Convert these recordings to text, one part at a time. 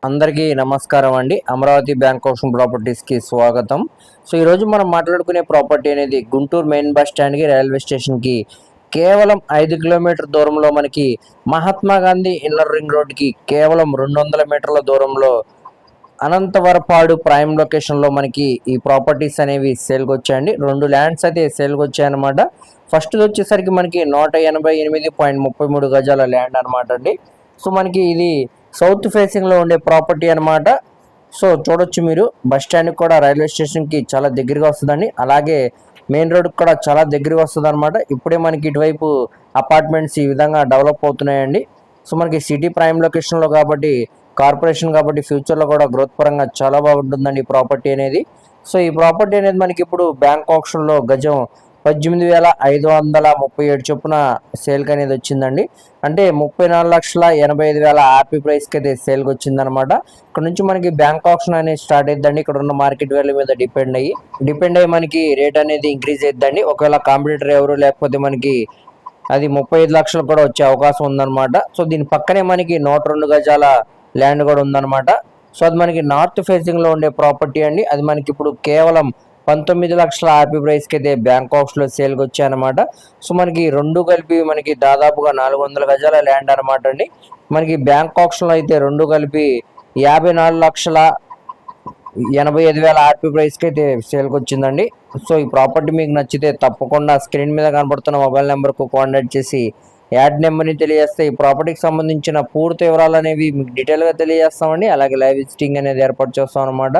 అందరికీ నమస్కారం అండి. అమరావతి బ్యాంక్ ఆప్షన్ ప్రాపర్టీస్కి స్వాగతం. సో ఈరోజు మనం మాట్లాడుకునే ప్రాపర్టీ అనేది గుంటూరు మెయిన్ బస్ స్టాండ్కి రైల్వే స్టేషన్కి కేవలం 5 కిలోమీటర్ దూరంలో మనకి మహాత్మా గాంధీ ఇన్నర్ రింగ్ రోడ్కి కేవలం 200 మీటర్ల దూరంలో అనంతవరపాడు ప్రైమ్ లొకేషన్లో మనకి ఈ ప్రాపర్టీస్ అనేవి సేల్కి వచ్చాయండి. 2 ల్యాండ్స్ అయితే సేల్కి వచ్చాయన్నమాట. ఫస్ట్ వచ్చేసరికి మనకి 188.33 గజాల ల్యాండ్ అనమాట అండి. సో మనకి ఇది సౌత్ ఫేసింగ్లో ఉండే ప్రాపర్టీ అనమాట. సో చూడొచ్చు మీరు, బస్ స్టాండ్కి కూడా రైల్వే స్టేషన్కి చాలా దగ్గరగా వస్తుందండి. అలాగే మెయిన్ రోడ్కి కూడా చాలా దగ్గరగా వస్తుంది అనమాట. ఇప్పుడే మనకి ఇటువైపు అపార్ట్మెంట్స్ ఈ విధంగా డెవలప్ అవుతున్నాయండి. సో మనకి సిటీ ప్రైమ్ లొకేషన్లో కాబట్టి, కార్పొరేషన్ కాబట్టి ఫ్యూచర్లో కూడా గ్రోత్ పరంగా చాలా బాగుంటుందండి ఈ ప్రాపర్టీ అనేది. సో ఈ ప్రాపర్టీ అనేది మనకి ఇప్పుడు బ్యాంక్ ఆప్షన్లో గజం 18,537 చొప్పున సేల్కి అనేది వచ్చిందండి. అంటే 34,85,000 హ్యాపీ ప్రైస్కి అయితే సేల్కి వచ్చిందనమాట. ఇక్కడ నుంచి మనకి బ్యాంక్ ఆప్షన్ అనేది స్టార్ట్ అయిద్దండి. ఇక్కడ ఉన్న మార్కెట్ వాల్యూ మీద డిపెండ్ అయ్యి మనకి రేట్ అనేది ఇంక్రీజ్ అయిద్దండి. ఒకవేళ కాంపిటీటర్ ఎవరు లేకపోతే మనకి అది 35 లక్షలు కూడా వచ్చే అవకాశం ఉందన్నమాట. సో దీని పక్కనే మనకి 102 గజాల ల్యాండ్ కూడా ఉందన్నమాట. సో అది మనకి నార్త్ ఫేసింగ్లో ఉండే ప్రాపర్టీ అండి. అది మనకి ఇప్పుడు కేవలం 19 లక్షల హ్యాపీ ప్రైస్కి అయితే బ్యాంక్ ఆప్షన్లో సేల్కి వచ్చాయన్నమాట. సో మనకి రెండు కలిపి మనకి దాదాపుగా 400 గజాల ల్యాండ్ అనమాట అండి. మనకి బ్యాంక్ ఆప్షన్లో అయితే రెండు కలిపి 54,85,000 హ్యాపీ ప్రైస్కి అయితే సేల్కి వచ్చిందండి. సో ఈ ప్రాపర్టీ మీకు నచ్చితే తప్పకుండా స్క్రీన్ మీద కనబడుతున్న మొబైల్ నెంబర్కు కాంటాక్ట్ చేసి యాడ్ నెంబర్ని తెలియజేస్తే ఈ ప్రాపర్టీకి సంబంధించిన పూర్తి వివరాలు అనేవి మీకు డీటెయిల్గా తెలియజేస్తామండి. అలాగే లైవ్ విజిటింగ్ అనేది ఏర్పాటు చేస్తాం అనమాట.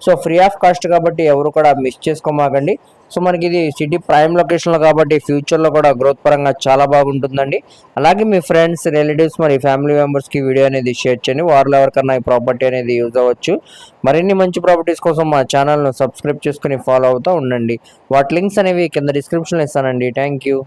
సో ఫ్రీ ఆఫ్ కాస్ట్ కాబట్టి ఎవరు కూడా మిస్ చేసుకోమాకండి. సో మనకి ఇది సిటీ ప్రైమ్ లొకేషన్లో కాబట్టి ఫ్యూచర్లో కూడా గ్రోత్ పరంగా చాలా బాగుంటుందండి. అలాగే మీ ఫ్రెండ్స్, రిలేటివ్స్, మరి ఫ్యామిలీ మెంబర్స్కి వీడియో అనేది షేర్ చేయండి. వారిలో ఎవరికన్నా ఈ ప్రాపర్టీ అనేది యూజ్ అవ్వచ్చు. మరిన్ని మంచి ప్రాపర్టీస్ కోసం మా ఛానల్ను సబ్స్క్రైబ్ చేసుకుని ఫాలో అవుతూ ఉండండి. వాటి లింక్స్ అనేవి కింద డిస్క్రిప్షన్లో ఇస్తానండి. Thank you.